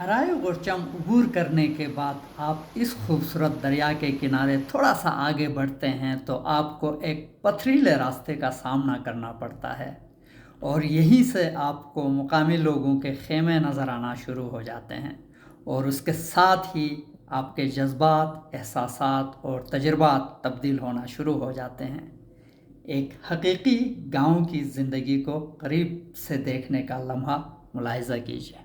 हराए गोरचम अबूर करने के बाद आप इस खूबसूरत दरिया के किनारे थोड़ा सा आगे बढ़ते हैं तो आपको एक पथरीले रास्ते का सामना करना पड़ता है और यहीं से आपको मुकामी लोगों के खेमे नज़र आना शुरू हो जाते हैं और उसके साथ ही आपके जज्बात, एहसासात और तजुर्बात तब्दील होना शुरू हो जाते हैं। एक हकीकी गांव की ज़िंदगी को करीब से देखने का लम्हा मुलाहिज़ा कीजिए।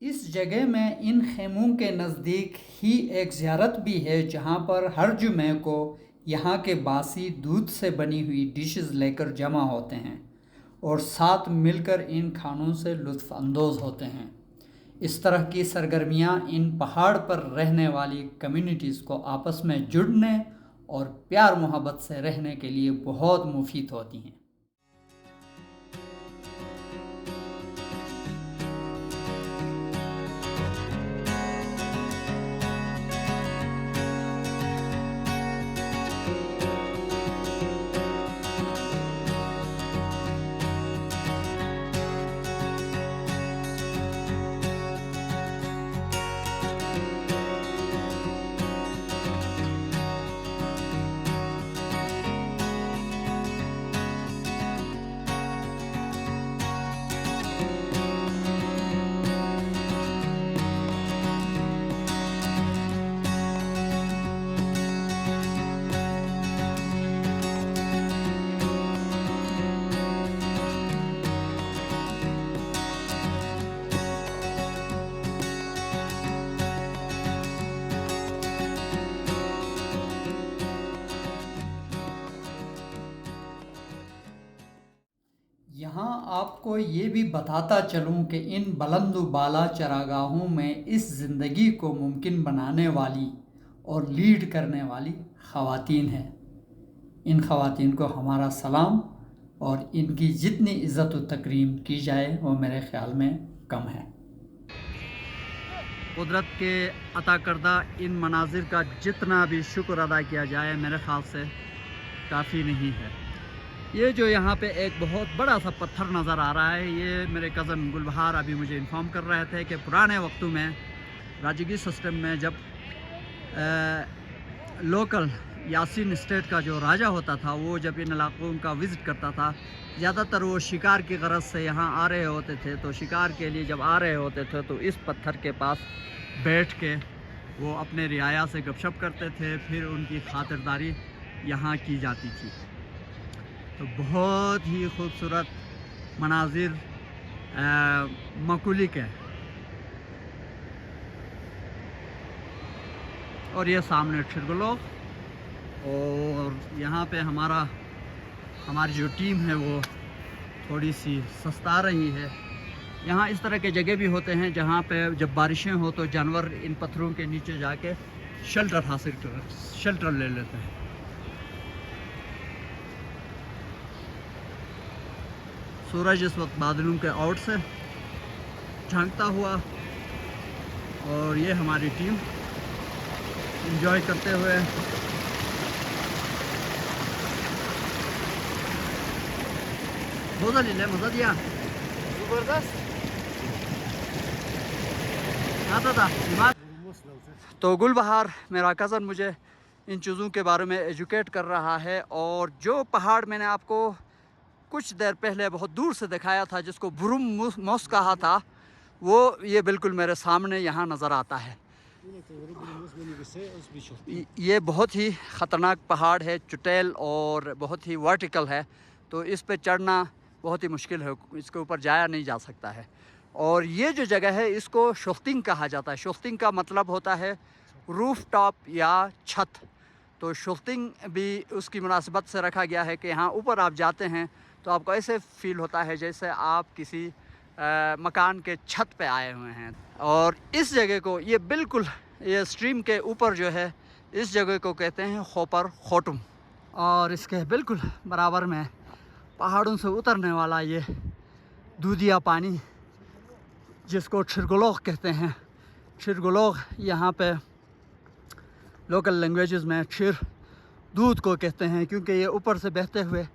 इस जगह में इन खेमों के नज़दीक ही एक ज़ियारत भी है जहाँ पर हर जुमे को यहाँ के बासी दूध से बनी हुई डिशेस लेकर जमा होते हैं और साथ मिलकर इन खानों से लुत्फ़ अंदोज़ होते हैं। इस तरह की सरगर्मियाँ इन पहाड़ पर रहने वाली कम्युनिटीज़ को आपस में जुड़ने और प्यार मोहब्बत से रहने के लिए बहुत मुफीद होती हैं। यहाँ आपको ये भी बताता चलूँ कि इन बुलंद बाला चरागाहों में इस ज़िंदगी को मुमकिन बनाने वाली और लीड करने वाली ख़वातीन हैं। इन ख़वातीन को हमारा सलाम, और इनकी जितनी इज़्ज़त व तकरीम की जाए वो मेरे ख़्याल में कम है। कुदरत के अता करदा इन मनाजिर का जितना भी शुक्र अदा किया जाए मेरे ख़्याल से काफ़ी नहीं है। ये जो यहाँ पे एक बहुत बड़ा सा पत्थर नज़र आ रहा है, ये मेरे कज़न गुलबहार अभी मुझे इन्फॉर्म कर रहे थे कि पुराने वक्तों में राजगी सिस्टम में जब लोकल यासीन स्टेट का जो राजा होता था वो जब इन इलाकों का विज़िट करता था, ज़्यादातर वो शिकार की गरज से यहाँ आ रहे होते थे। तो शिकार के लिए जब आ रहे होते थे तो इस पत्थर के पास बैठ के वो अपने रियाया से गपशप करते थे, फिर उनकी खातिरदारी यहाँ की जाती थी। तो बहुत ही खूबसूरत मनाजिर मकुलिक है। और ये सामने छिरगलोक, और यहाँ पे हमारी जो टीम है वो थोड़ी सी सस्ता रही है। यहाँ इस तरह के जगह भी होते हैं जहाँ पे जब बारिशें हो तो जानवर इन पत्थरों के नीचे जाके शेल्टर ले लेते हैं। सूरज इस वक्त बादलों के आउट से झांकता हुआ, और ये हमारी टीम एंजॉय करते हुए मज़ा दिया, ज़बरदस्त आता था। तो गुलबहार मेरा कज़न मुझे इन चीज़ों के बारे में एजुकेट कर रहा है, और जो पहाड़ मैंने आपको कुछ देर पहले बहुत दूर से दिखाया था जिसको बुरुम मोस कहा था, वो ये बिल्कुल मेरे सामने यहाँ नज़र आता है। ये बहुत ही ख़तरनाक पहाड़ है, चुटेल और बहुत ही वर्टिकल है, तो इस पे चढ़ना बहुत ही मुश्किल है, इसके ऊपर जाया नहीं जा सकता है। और ये जो जगह है इसको शोख्तिंग कहा जाता है। शोख्तिंग का मतलब होता है रूफ टॉप या छत। तो शोख्तिंग भी उसकी मुनासिबत से रखा गया है कि यहाँ ऊपर आप जाते हैं तो आपको ऐसे फ़ील होता है जैसे आप किसी मकान के छत पे आए हुए हैं। और इस जगह को ये स्ट्रीम के ऊपर जो है इस जगह को कहते हैं खोपर खोटुम, और इसके बिल्कुल बराबर में पहाड़ों से उतरने वाला ये दूधिया पानी जिसको छिरगलोक कहते हैं। छिरगलोक यहाँ पे लोकल लैंग्वेजेस में छिर दूध को कहते हैं, क्योंकि ये ऊपर से बहते हुए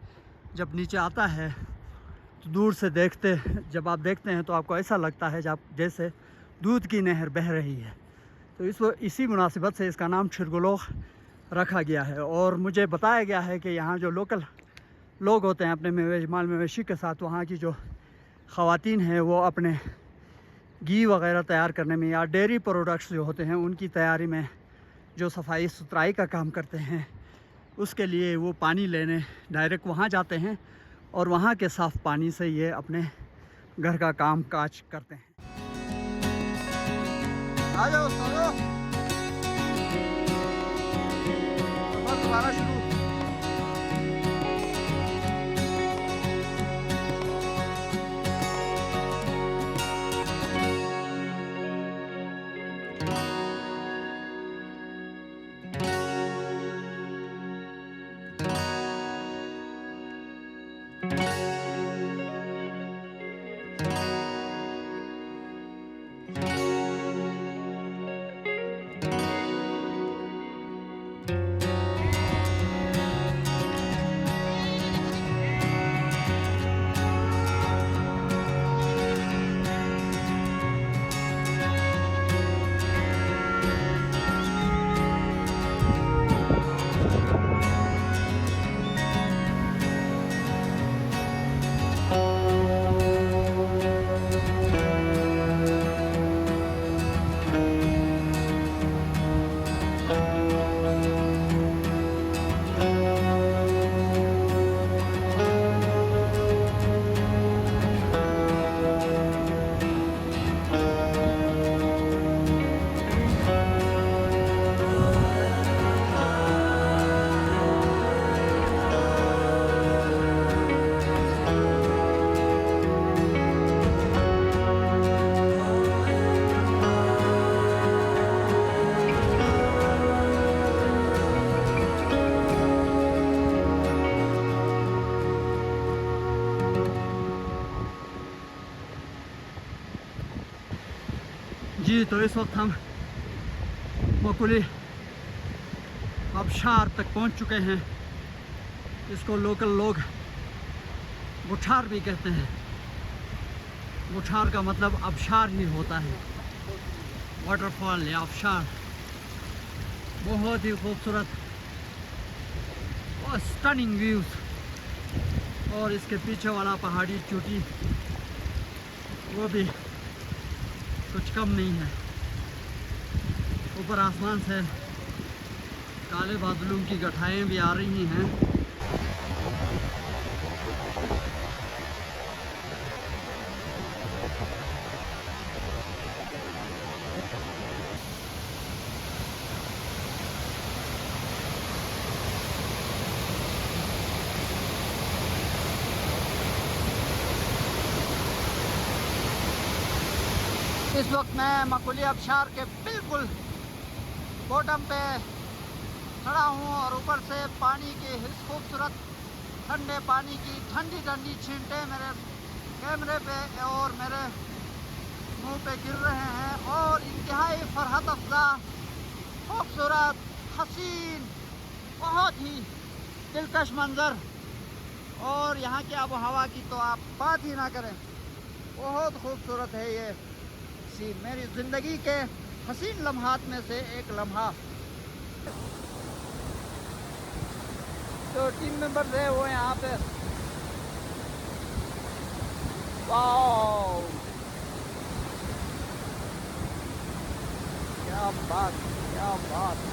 जब नीचे आता है तो दूर से जब आप देखते हैं तो आपको ऐसा लगता है जैसे दूध की नहर बह रही है। तो इसी मुनासिबत से इसका नाम छिरगलोक रखा गया है। और मुझे बताया गया है कि यहाँ जो लोकल लोग होते हैं अपने माल मवेशी के साथ, वहाँ की जो ख़वातीन हैं वो अपने घी वगैरह तैयार करने में या डेयरी प्रोडक्ट्स जो होते हैं उनकी तैयारी में जो सफाई सुथराई का काम करते हैं, उसके लिए वो पानी लेने डायरेक्ट वहाँ जाते हैं, और वहाँ के साफ़ पानी से ये अपने घर का काम काज करते हैं। आ जाओ दोबारा शुरू। जी, तो इस वक्त हम मकुली आबशार तक पहुंच चुके हैं। इसको लोकल लोग बुछार भी कहते हैं। बुछार का मतलब आबशार ही होता है, वाटरफॉल या आबशार। बहुत ही खूबसूरत और स्टनिंग व्यूज। और इसके पीछे वाला पहाड़ी चोटी वो भी कुछ कम नहीं है। ऊपर आसमान से काले बादलों की गठाएं भी आ रही हैं। इस वक्त मैं मकुली आबशार के बिल्कुल बॉटम पे खड़ा हूँ और ऊपर से पानी की इस खूबसूरत ठंडे पानी की ठंडी ठंडी छींटें मेरे कैमरे पे और मेरे मुंह पे गिर रहे हैं। और इंतहाई फरहत अफ़ज़ा, खूबसूरत, हसीन, बहुत ही दिलकश मंज़र। और यहाँ की आबो हवा की तो आप बात ही ना करें, बहुत खूबसूरत है ये सीन। मेरी ज़िंदगी के हसीन लम्हात में से एक लम्हा। जो टीम मेंबर्स है वो यहाँ पे, वाओ क्या बात, क्या बात।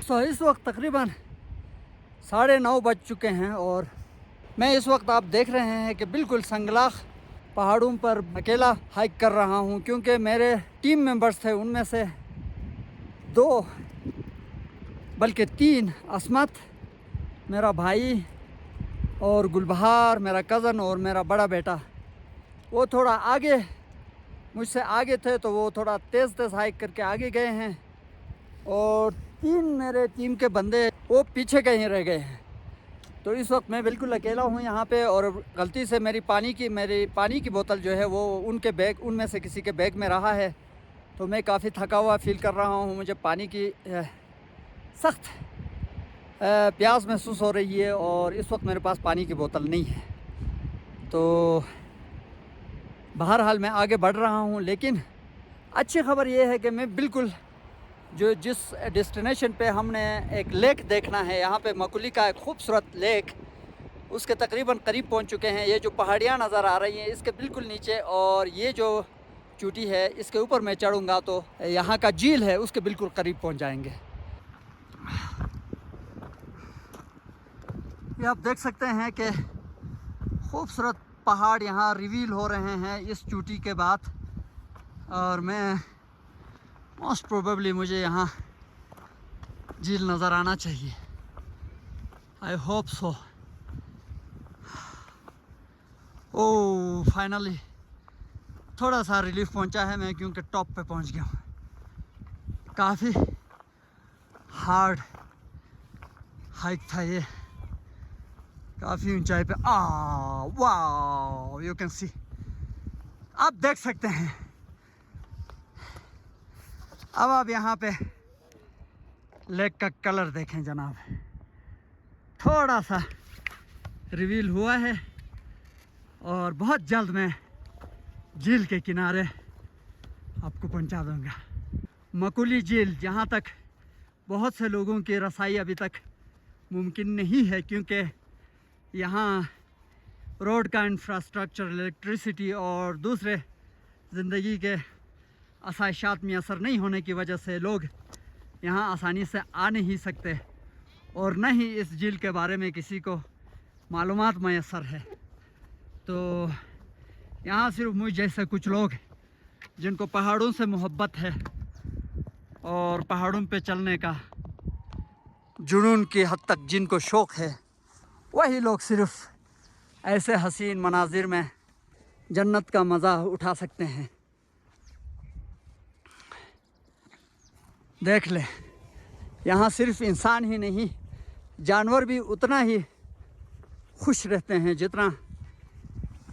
तो इस वक्त तकरीबन 9:30 बज चुके हैं और मैं इस वक्त आप देख रहे हैं कि बिल्कुल संगलाख पहाड़ों पर अकेला हाइक कर रहा हूं, क्योंकि मेरे टीम मेंबर्स थे उनमें से 2 बल्कि 3, असमत मेरा भाई और गुलबहार मेरा कज़न और मेरा बड़ा बेटा, वो थोड़ा आगे मुझसे आगे थे तो वो थोड़ा तेज़ तेज़ हाइक करके आगे गए हैं। और 3 मेरे टीम के बंदे वो पीछे कहीं रह गए हैं। तो इस वक्त मैं बिल्कुल अकेला हूँ यहाँ पे। और गलती से मेरी पानी की बोतल जो है वो उनमें से किसी के बैग में रहा है। तो मैं काफ़ी थका हुआ फील कर रहा हूँ। मुझे पानी की सख्त प्यास महसूस हो रही है और इस वक्त मेरे पास पानी की बोतल नहीं है। तो बहरहाल मैं आगे बढ़ रहा हूँ, लेकिन अच्छी खबर ये है कि मैं बिल्कुल जिस डेस्टिनेशन पे हमने एक लेक देखना है, यहाँ पे मकुली का एक खूबसूरत लेक, उसके तकरीबन करीब पहुँच चुके हैं। ये जो पहाड़ियाँ नज़र आ रही हैं इसके बिल्कुल नीचे, और ये जो चोटी है इसके ऊपर मैं चढ़ूँगा तो यहाँ का झील है उसके बिल्कुल करीब पहुँच जाएंगे। ये आप देख सकते हैं कि खूबसूरत पहाड़ यहाँ रिवील हो रहे हैं इस चोटी के बाद, और मैं मोस्ट प्रोबेबली मुझे यहाँ झील नज़र आना चाहिए। I hope so. Oh finally थोड़ा सा रिलीफ पहुंचा है मैं, क्योंकि टॉप पे पहुंच गया हूँ। काफ़ी हार्ड हाइक था ये, काफ़ी ऊंचाई पे। वाह, यू कैन सी, आप देख सकते हैं। अब आप यहाँ पे लेक का कलर देखें जनाब, थोड़ा सा रिवील हुआ है और बहुत जल्द मैं झील के किनारे आपको पहुंचा दूंगा। मकुली झील, जहाँ तक बहुत से लोगों की रसाई अभी तक मुमकिन नहीं है, क्योंकि यहाँ रोड का इंफ्रास्ट्रक्चर, इलेक्ट्रिसिटी और दूसरे ज़िंदगी के आसाइशात मैसर नहीं होने की वजह से लोग यहाँ आसानी से आ नहीं सकते, और न ही इस झील के बारे में किसी को मालूमात मैसर है। तो यहाँ सिर्फ मुझ जैसे कुछ लोग जिनको पहाड़ों से मोहब्बत है और पहाड़ों पे चलने का जुनून की हद तक जिनको शौक़ है, वही लोग सिर्फ ऐसे हसीन मनाजिर में जन्नत का मज़ा उठा सकते हैं। देख ले, यहाँ सिर्फ इंसान ही नहीं, जानवर भी उतना ही खुश रहते हैं जितना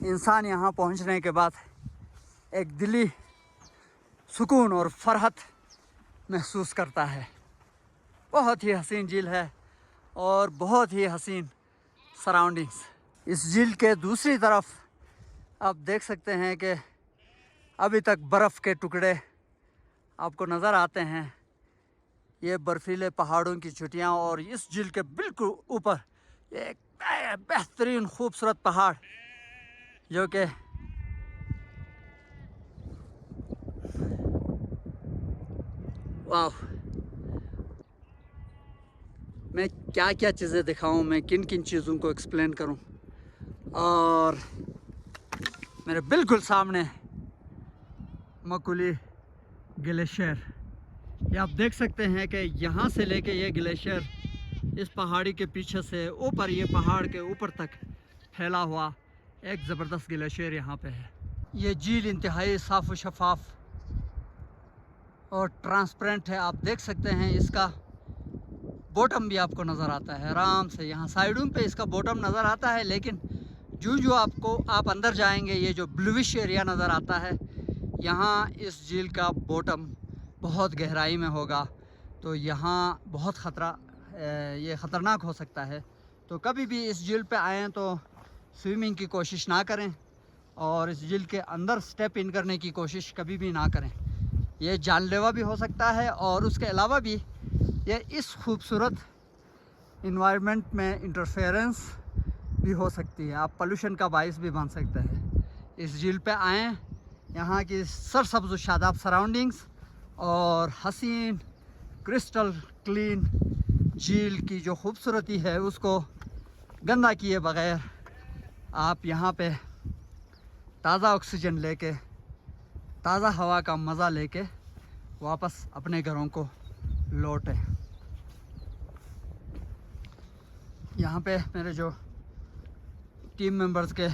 इंसान यहाँ पहुँचने के बाद एक दिली सुकून और फरहत महसूस करता है। बहुत ही हसीन झील है और बहुत ही हसीन सराउंडिंग्स। इस झील के दूसरी तरफ आप देख सकते हैं कि अभी तक बर्फ़ के टुकड़े आपको नज़र आते हैं। ये बर्फीले पहाड़ों की चोटियाँ, और इस झील के बिल्कुल ऊपर एक बेहतरीन खूबसूरत पहाड़ जो कि वाह, मैं क्या क्या चीज़ें दिखाऊं, मैं किन किन चीज़ों को एक्सप्लेन करूं। और मेरे बिल्कुल सामने मकुली ग्लेशियर, ये आप देख सकते हैं कि यहाँ से लेके ये ग्लेशियर इस पहाड़ी के पीछे से ऊपर, ये पहाड़ के ऊपर तक फैला हुआ एक ज़बरदस्त ग्लेशियर यहाँ पे है। ये झील इंतहाई साफ़ व शफाफ और ट्रांसपेरेंट है। आप देख सकते हैं इसका बॉटम भी आपको नज़र आता है आराम से। यहाँ साइडों पे इसका बॉटम नज़र आता है, लेकिन जो आप अंदर जाएंगे, ये जो ब्लूइश एरिया नज़र आता है, यहाँ इस झील का बॉटम बहुत गहराई में होगा। तो यहाँ बहुत ये ख़तरनाक हो सकता है। तो कभी भी इस झील पे आएँ तो स्विमिंग की कोशिश ना करें, और इस झील के अंदर स्टेप इन करने की कोशिश कभी भी ना करें। ये जानलेवा भी हो सकता है, और उसके अलावा भी ये इस खूबसूरत इन्वायरमेंट में इंटरफेरेंस भी हो सकती है। आप पोल्यूशन का बाइस भी बन सकते हैं। इस झील पे आएँ, यहाँ की सरसब्ज़ व शादाब सराउंडिंग्स और हसीन क्रिस्टल क्लीन झील की जो खूबसूरती है उसको गंदा किए बग़ैर आप यहाँ पे ताज़ा ऑक्सीजन लेके, ताज़ा हवा का मज़ा लेके वापस अपने घरों को लौटें। यहाँ पे मेरे जो टीम मेंबर्स के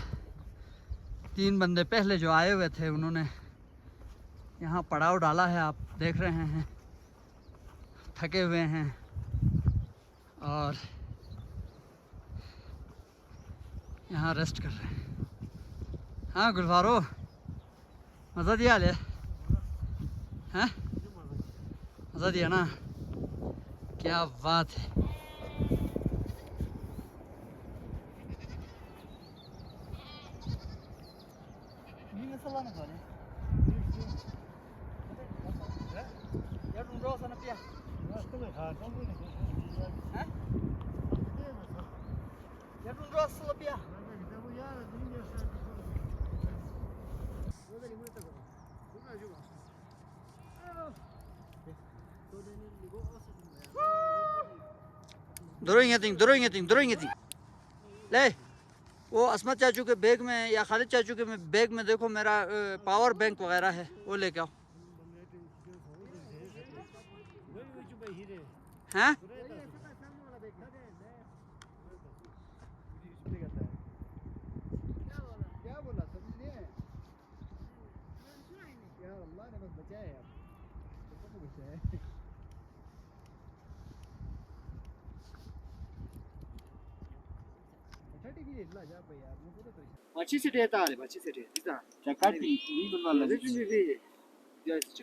3 बंदे पहले जो आए हुए थे, उन्होंने यहाँ पड़ाव डाला है। आप देख रहे हैं, थके हुए हैं और यहाँ रेस्ट कर रहे हैं। हाँ गुलफारो, मज़ा दिया ले? हैं, मज़ा दिया ना? क्या बात है। Durung ngeting. Le. वो असमत चाचू के बैग में या खालिद चाचू के बैग में देखो मेरा पावर बैंक वगैरह है, वो लेके आओ। हैं? क्या बोला समझ नहीं आया यार, अल्लाह ने बस बचाया यार, तो बचाया।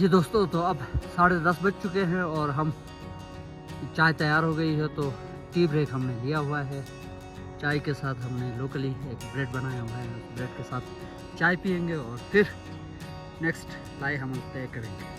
जी दोस्तों, तो अब 10:30 बज चुके हैं और हम चाय तैयार हो गई है, तो टी ब्रेक हमने लिया हुआ है। चाय के साथ हमने लोकली एक ब्रेड बनाया हुआ है, उस ब्रेड के साथ चाय पियेंगे और फिर नेक्स्ट लाई हम तय करेंगे।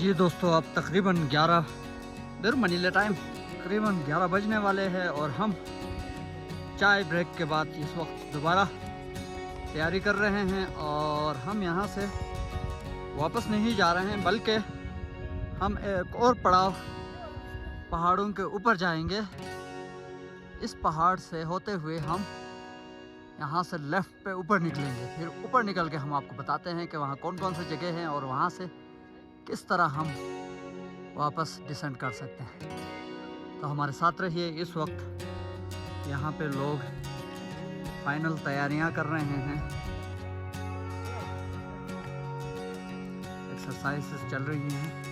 जी दोस्तों, अब तकरीबन 11 देर मनीले टाइम तकरीबन 11 बजने वाले हैं और हम चाय ब्रेक के बाद इस वक्त दोबारा तैयारी कर रहे हैं और हम यहाँ से वापस नहीं जा रहे हैं, बल्कि हम एक और पड़ाव पहाड़ों के ऊपर जाएंगे। इस पहाड़ से होते हुए हम यहाँ से लेफ़्ट पे ऊपर निकलेंगे। फिर ऊपर निकल के हम आपको बताते हैं कि वहाँ कौन कौन सी जगह हैं और वहाँ से किस तरह हम वापस डिसेंड कर सकते हैं। तो हमारे साथ रहिए। इस वक्त यहाँ पे लोग फाइनल तैयारियाँ कर रहे हैं, एक्सरसाइजेस चल रही हैं।